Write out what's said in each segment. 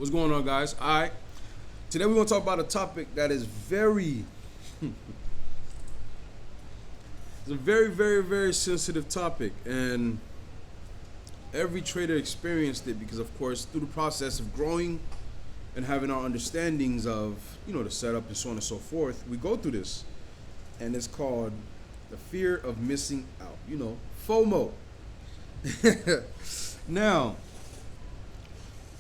What's going on, guys? All right. Today we're going to talk about a topic that is it's a very sensitive topic, and every trader experienced it because, of course, through the process of growing and having our understandings of, the setup and so on and so forth, we go through this, and it's called the fear of missing out. FOMO. Now,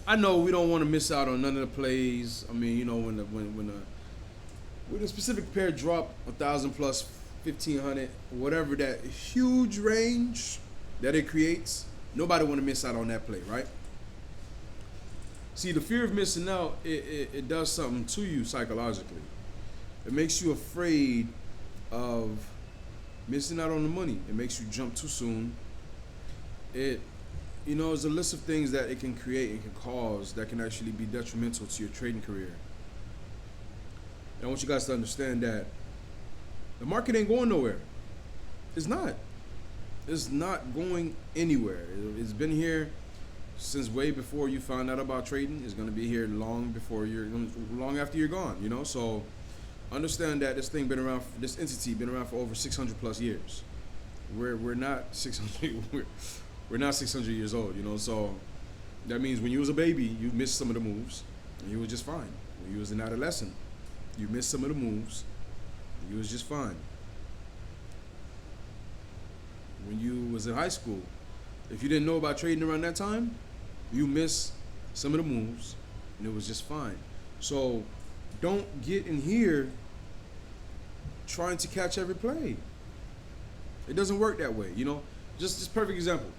I know we don't want to miss out on none of the plays. I mean, when a specific pair drop 1,000 plus 1,500, whatever that huge range that it creates, nobody want to miss out on that play, right? See, the fear of missing out, it does something to you psychologically. It makes you afraid of missing out on the money. It makes you jump too soon. There's a list of things that it can create, it can cause, that can actually be detrimental to your trading career. And I want you guys to understand that the market ain't going nowhere. It's not. It's not going anywhere. It's been here since way before you found out about trading. It's going to be here long after you're gone. So understand that this entity been around for over 600 plus years. We're not 600. We're not 600 years old, so that means when you was a baby, you missed some of the moves, and you was just fine. When you was an adolescent, you missed some of the moves, and you was just fine. When you was in high school, if you didn't know about trading around that time, you missed some of the moves, and it was just fine. So don't get in here trying to catch every play. It doesn't work that way, Just perfect example.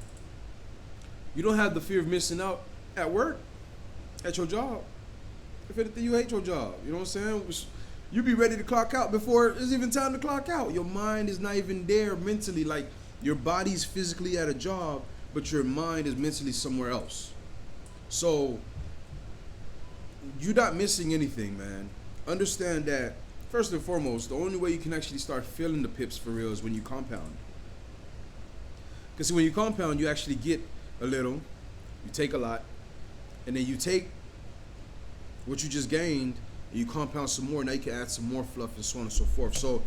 You don't have the fear of missing out at work, at your job. If anything, you hate your job. You know what I'm saying? You be ready to clock out before it's even time to clock out. Your mind is not even there mentally. Like, your body's physically at a job, but your mind is mentally somewhere else. So you're not missing anything, man. Understand that, first and foremost, the only way you can actually start feeling the pips for real is when you compound. Because when you compound, you actually get a little, you take a lot, and then you take what you just gained and you compound some more. Now you can add some more fluff and so on and so forth. So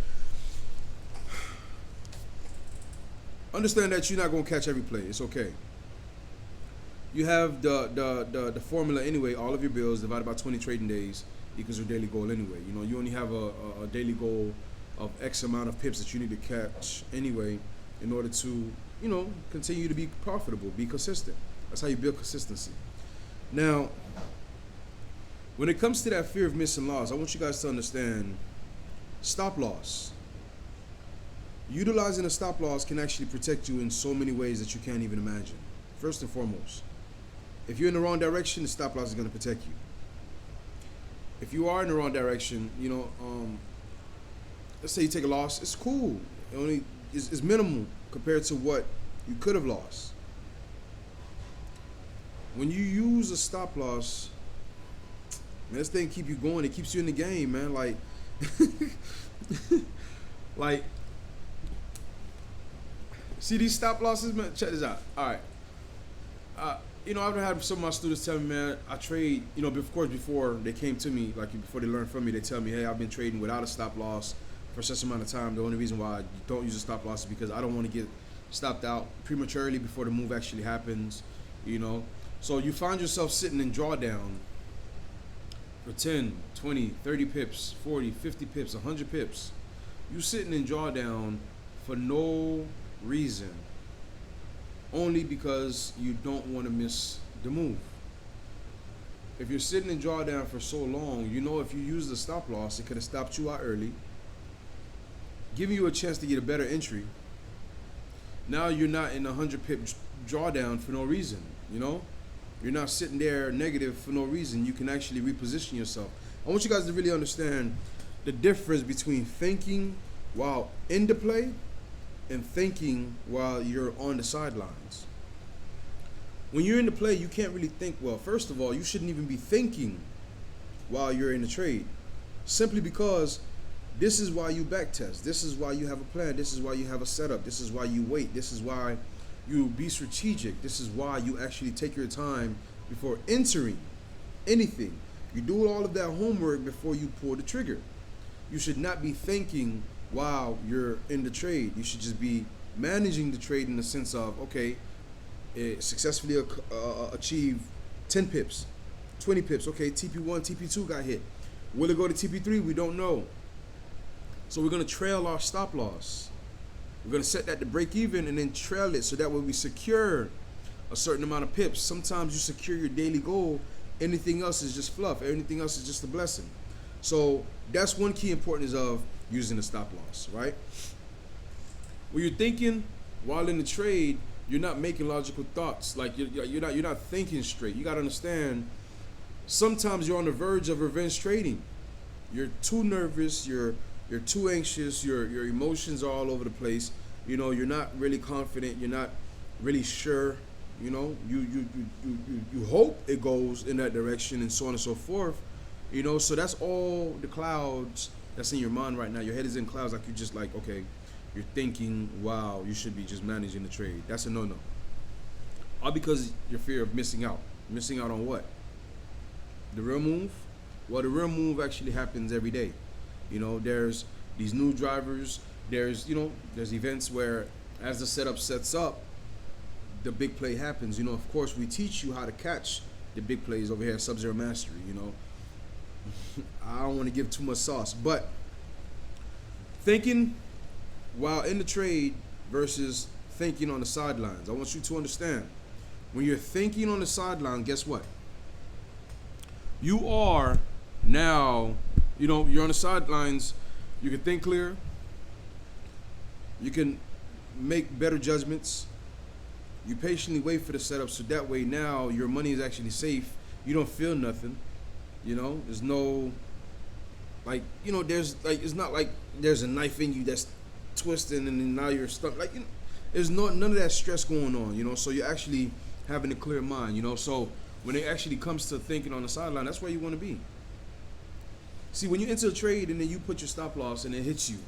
understand that you're not going to catch every play. It's okay. You have the formula anyway. All of your bills divided by 20 trading days equals your daily goal anyway. You only have a daily goal of X amount of pips that you need to catch anyway in order to continue to be profitable, be consistent. That's how you build consistency. Now, when it comes to that fear of missing loss, I want you guys to understand stop loss. Utilizing a stop loss can actually protect you in so many ways that you can't even imagine. First and foremost, if you're in the wrong direction, the stop loss is going to protect you. If you are in the wrong direction, let's say you take a loss, it's cool. It's minimal compared to what you could have lost. When you use a stop loss, man, this thing keep you going. It keeps you in the game, man. Like, see these stop losses, man. Check this out. All right. I've had some of my students tell me, man, I trade. Of course, before they came to me, before they learned from me, they tell me, hey, I've been trading without a stop loss for such amount of time. The only reason why I don't use a stop loss is because I don't want to get stopped out prematurely before the move actually happens, So you find yourself sitting in drawdown for 10, 20, 30 pips, 40, 50 pips, 100 pips. You sitting in drawdown for no reason, only because you don't want to miss the move. If you're sitting in drawdown for so long, if you use the stop loss, it could have stopped you out early, giving you a chance to get a better entry. Now you're not in a 100 pip drawdown for no reason, You're not sitting there negative for no reason. You can actually reposition yourself. I want you guys to really understand the difference between thinking while in the play and thinking while you're on the sidelines. When you're in the play, you can't really think well. First of all, you shouldn't even be thinking while you're in the trade, simply because this is why you backtest. This is why you have a plan. This is why you have a setup. This is why you wait. This is why you be strategic. This is why you actually take your time before entering anything. You do all of that homework before you pull the trigger. You should not be thinking while you're in the trade. You should just be managing the trade in the sense of, okay, successfully achieve 10 pips, 20 pips. Okay, TP1, TP2 got hit. Will it go to TP3? We don't know. So we're going to trail our stop loss. We're going to set that to break even and then trail it so that way we secure a certain amount of pips. Sometimes you secure your daily goal. Anything else is just fluff. Anything else is just a blessing. So that's one key importance of using the stop loss, right? When you're thinking while in the trade, you're not making logical thoughts. Like you're not thinking straight. You got to understand, sometimes you're on the verge of revenge trading. You're too nervous, you're too anxious, your emotions are all over the place. You know, you're not really confident, you're not really sure. You know, you hope it goes in that direction and so on and so forth. You know, so that's all the clouds that's in your mind right now. Your head is in clouds, like you're just like, okay, you're thinking, wow, you should be just managing the trade. That's a no-no. All because your fear of missing out. Missing out on what? The real move? Well, the real move actually happens every day. You know, there's these new drivers. There's events where as the setup sets up, the big play happens. You know, of course, we teach you how to catch the big plays over here at Sub-Zero Mastery, you know. I don't want to give too much sauce, but thinking while in the trade versus thinking on the sidelines. I want you to understand, when you're thinking on the sideline, guess what? You are now, you're on the sidelines. You can think clear. You can make better judgments. You patiently wait for the setup, so that way now your money is actually safe. You don't feel nothing. You know, there's no, it's not like there's a knife in you that's twisting and then now you're stuck. There's none of that stress going on, you know, so you're actually having a clear mind, you know. So when it actually comes to thinking on the sideline, that's where you want to be. See, when you enter a trade and then you put your stop loss and it hits you,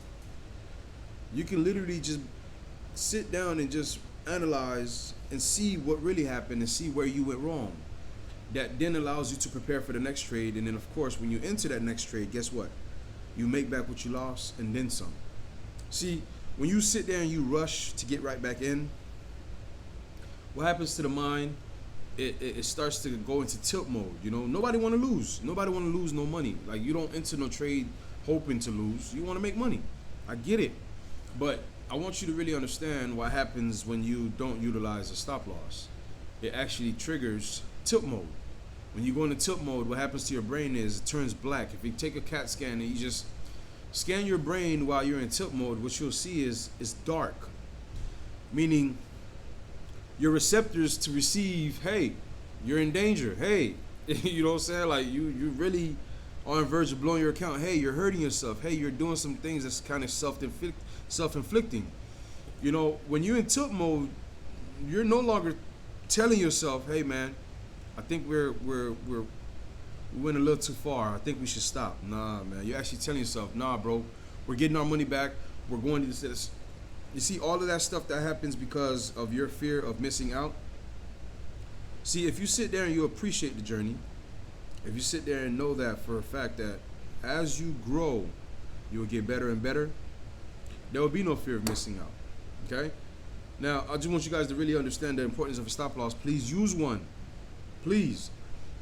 you can literally just sit down and just analyze and see what really happened and see where you went wrong. That then allows you to prepare for the next trade. And then, of course, when you enter that next trade, guess what? You make back what you lost and then some. See, when you sit there and you rush to get right back in, what happens to the mind? It starts to go into tilt mode. You know, nobody want to lose. Nobody want to lose no money. Like, you don't enter no trade hoping to lose. You want to make money. I get it. But I want you to really understand what happens when you don't utilize a stop loss. It actually triggers tilt mode. When you go into tilt mode, what happens to your brain is it turns black. If you take a CAT scan and you just scan your brain while you're in tilt mode, what you'll see is it's dark. Meaning your receptors to receive, hey, you're in danger. Hey, you know what I'm saying? Like you really are on the verge of blowing your account. Hey, you're hurting yourself. Hey, you're doing some things that's kind of self-inflicting. You know, when you're in tilt mode, you're no longer telling yourself, hey man, I think we went a little too far. I think we should stop. Nah, man. You're actually telling yourself, nah, bro, we're getting our money back. We're going to this. You see, all of that stuff that happens because of your fear of missing out. See, if you sit there and you appreciate the journey, if you sit there and know that for a fact that as you grow, you will get better and better, there will be no fear of missing out. Okay? Now, I just want you guys to really understand the importance of a stop loss. Please use one. Please.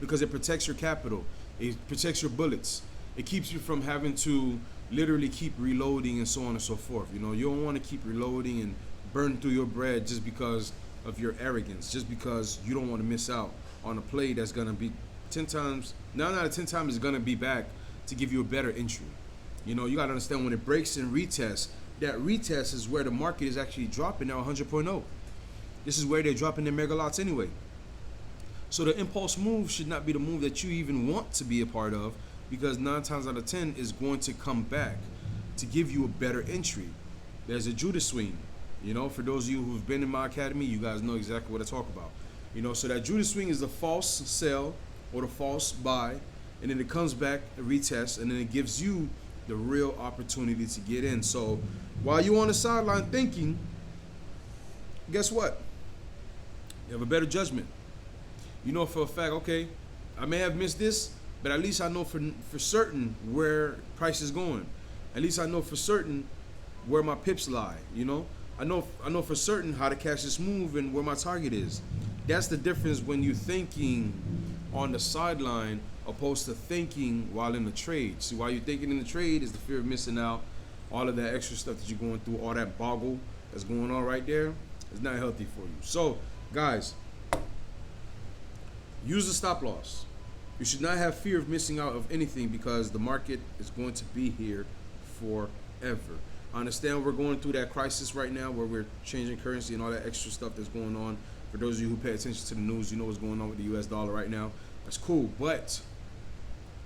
Because it protects your capital. It protects your bullets. It keeps you from having to literally keep reloading and so on and so forth. You know, you don't want to keep reloading and burn through your bread just because of your arrogance, just because you don't want to miss out on a play that's going to be 10 times, 9 out of 10 times is going to be back to give you a better entry. You know, you got to understand when it breaks and retests, that retest is where the market is actually dropping now 100.0. This is where they're dropping their mega lots anyway. So the impulse move should not be the move that you even want to be a part of, because 9 times out of 10 is going to come back to give you a better entry. There's a Judas swing. You know, for those of you who've been in my academy, you guys know exactly what I talk about. You know, so that Judas swing is the false sell or the false buy, and then it comes back, a retest, and then it gives you the real opportunity to get in. So while you're on the sideline thinking, guess what? You have a better judgment. You know for a fact, okay, I may have missed this, but at least I know for certain where price is going. At least I know for certain where my pips lie. You know, I know for certain how to catch this move and where my target is. That's the difference when you thinking on the sideline opposed to thinking while in the trade. See, while you're thinking in the trade is the fear of missing out, all of that extra stuff that you're going through, all that boggle that's going on right there is not healthy for you. So, guys, use the stop loss. You should not have fear of missing out of anything because the market is going to be here forever. I understand we're going through that crisis right now where we're changing currency and all that extra stuff that's going on. For those of you who pay attention to the news, you know what's going on with the US dollar right now. That's cool, but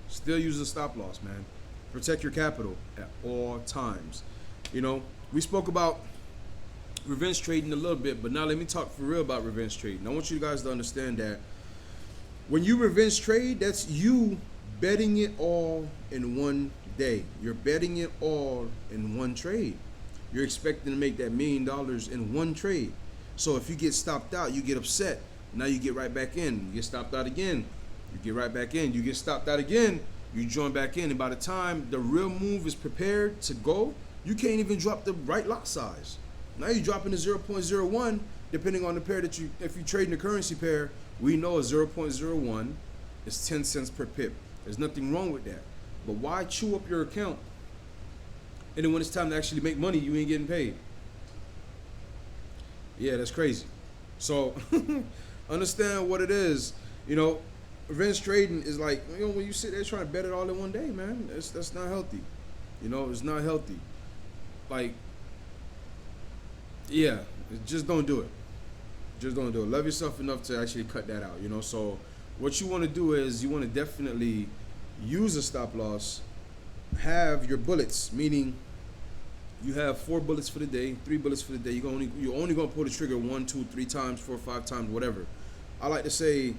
still use the stop loss, man. Protect your capital at all times. You know, we spoke about revenge trading a little bit, but now let me talk for real about revenge trading. I want you guys to understand that when you revenge trade, that's you betting it all in one day. You're betting it all in one trade. You're expecting to make that $1 million in one trade. So if you get stopped out, you get upset. Now you get right back in. You get stopped out again. You get right back in. You get stopped out again. You join back in. And by the time the real move is prepared to go, you can't even drop the right lot size. Now you're dropping to 0.01, depending on the pair that if you trade in a currency pair, we know a 0.01 is 10 cents per pip. There's nothing wrong with that. But why chew up your account? And then when it's time to actually make money, you ain't getting paid. Yeah, that's crazy. So understand what it is. You know, revenge trading is like, you know, when you sit there trying to bet it all in one day, man, that's not healthy. You know, it's not healthy. Like, yeah, just don't do it. Just don't do it. Love yourself enough to actually cut that out, you know. So what you want to do is you want to definitely use a stop loss, have your bullets, meaning you have 4 bullets for the day, 3 bullets for the day. You're only gonna pull the trigger 1, 2, 3 times, 4, 5 times, whatever. I like to say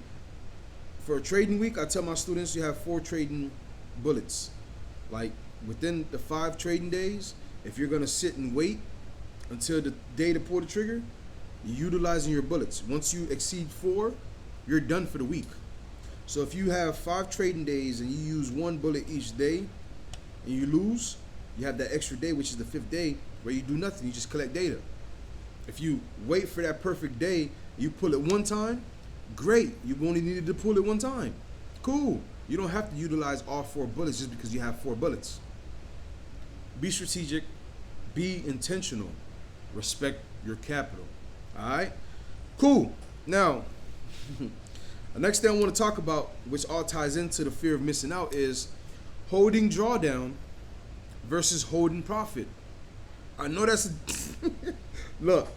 for a trading week, I tell my students you have 4 trading bullets. Like within the 5 trading days, if you're gonna sit and wait until the day to pull the trigger, you're utilizing your bullets. Once you exceed 4, you're done for the week. So if you have 5 trading days and you use 1 bullet each day and you lose, you have that extra day, which is the 5th day, where you do nothing. You just collect data. If you wait for that perfect day, you pull it 1 time, great. You only needed to pull it 1 time. Cool. You don't have to utilize all 4 bullets just because you have 4 bullets. Be strategic. Be intentional. Respect your capital. All right? Cool. Now, the next thing I want to talk about, which all ties into the fear of missing out, is holding drawdown versus holding profit. I know that's look,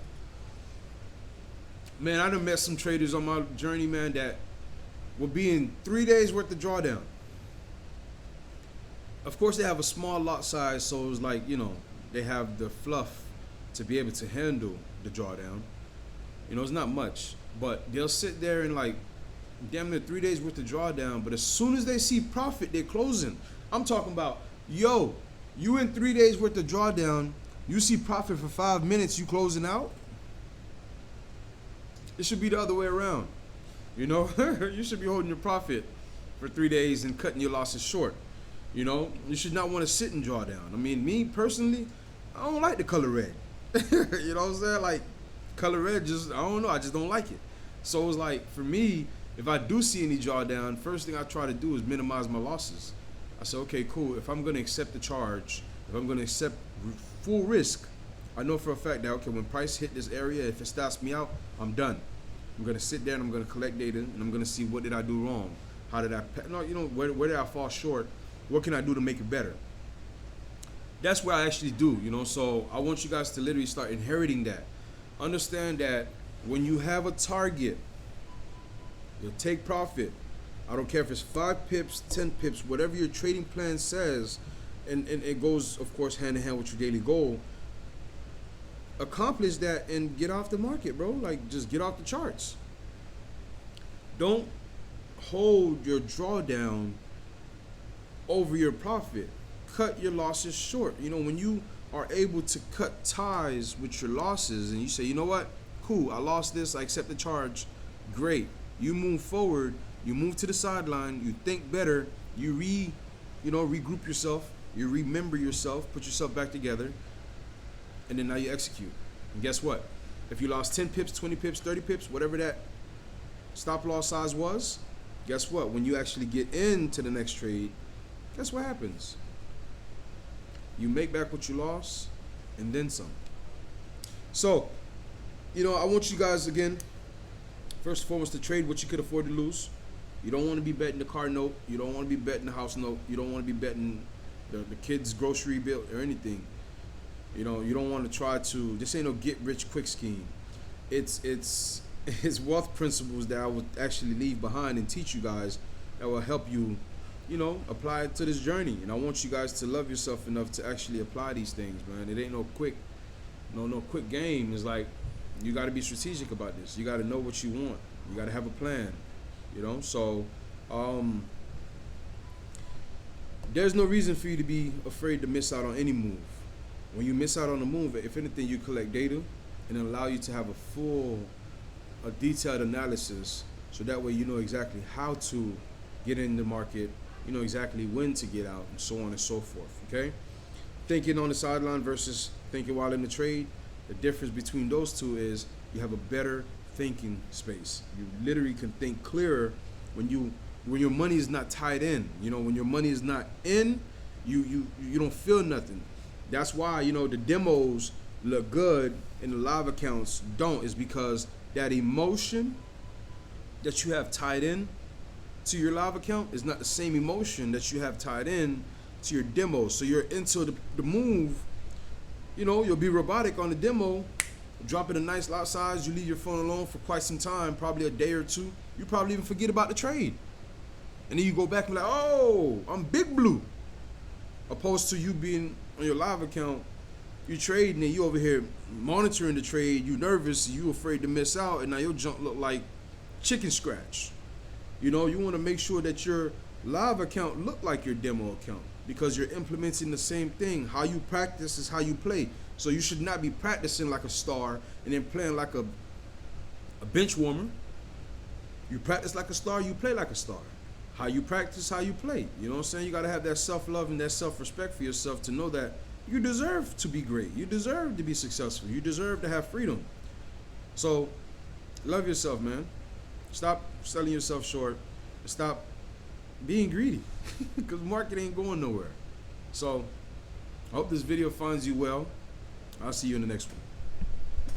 man, I done met some traders on my journey, man, that will be in 3 days worth of drawdown. Of course, they have a small lot size, so it's like, you know, they have the fluff to be able to handle the drawdown. You know, it's not much, but they'll sit there and like damn near 3 days worth of drawdown, but as soon as they see profit, they're closing. I'm talking about, yo, you in 3 days worth of drawdown, you see profit for 5 minutes, you closing out? It should be the other way around. You know, you should be holding your profit for 3 days and cutting your losses short. You know, you should not want to sit and drawdown. I mean, me personally, I don't like the color red. You know what I'm saying? Like, color red, just, I don't know, I just don't like it. So it's like, for me, if I do see any drawdown, first thing I try to do is minimize my losses. I say, okay, cool. If I'm going to accept the charge, if I'm going to accept full risk, I know for a fact that, okay, when price hit this area, if it stops me out, I'm done. I'm going to sit there and I'm going to collect data and I'm going to see what did I do wrong? How did I, no, you know, where did I fall short? What can I do to make it better? That's what I actually do, you know. So I want you guys to literally start inheriting that. Understand that when you have a target, you'll take profit. I don't care if it's 5 pips, 10 pips, whatever your trading plan says, and it goes, of course, hand in hand with your daily goal. Accomplish that and get off the market, bro. Like, just get off the charts. Don't hold your drawdown over your profit. Cut your losses short. You know, when you are able to cut ties with your losses and you say, you know what, cool, I lost this, I accept the charge, great. You move forward You move to the sideline. You think better. You regroup yourself. You remember yourself. Put yourself back together. And then now you execute. And guess what? If you lost 10 pips, 20 pips, 30 pips, whatever that stop loss size was, guess what? When you actually get into the next trade, guess what happens? You make back what you lost and then some. So, I want you guys, again, first and foremost, to trade what you could afford to lose. You don't want to be betting the car note. You don't want to be betting the house note. You don't want to be betting the kids' grocery bill or anything. You don't want to try to. This ain't no get rich quick scheme. It's wealth principles that I would actually leave behind and teach you guys that will help you, apply it to this journey. And I want you guys to love yourself enough to actually apply these things, man. It ain't no quick game. It's like you got to be strategic about this. You got to know what you want. You got to have a plan. So there's no reason for you to be afraid to miss out on any move. When you miss out on a move, if anything, you collect data and allow you to have a detailed analysis, so that way you know exactly how to get in the market, you know exactly when to get out, and so on and so forth. Okay, thinking on the sideline versus thinking while in the trade. The difference between those two is you have a better thinking space. You literally can think clearer when your money is not tied in. When your money is not in, you don't feel nothing. That's why the demos look good and the live accounts don't, is because that emotion that you have tied in to your live account is not the same emotion that you have tied in to your demo. So you're into the move, you'll be robotic on the demo, dropping a nice lot size, you leave your phone alone for quite some time, probably a day or two. You probably even forget about the trade. And then you go back and be like, oh, I'm big blue. Opposed to you being on your live account, you trading and you over here monitoring the trade, you nervous, you afraid to miss out, and now your junk look like chicken scratch. You want to make sure that your live account look like your demo account, because you're implementing the same thing. How you practice is how you play. So you should not be practicing like a star and then playing like a bench warmer. You practice like a star, you play like a star. How you practice, how you play. You know what I'm saying? You got to have that self-love and that self-respect for yourself to know that you deserve to be great. You deserve to be successful. You deserve to have freedom. So love yourself, man. Stop selling yourself short. Stop being greedy, because market ain't going nowhere. So I hope this video finds you well. I'll see you in the next one.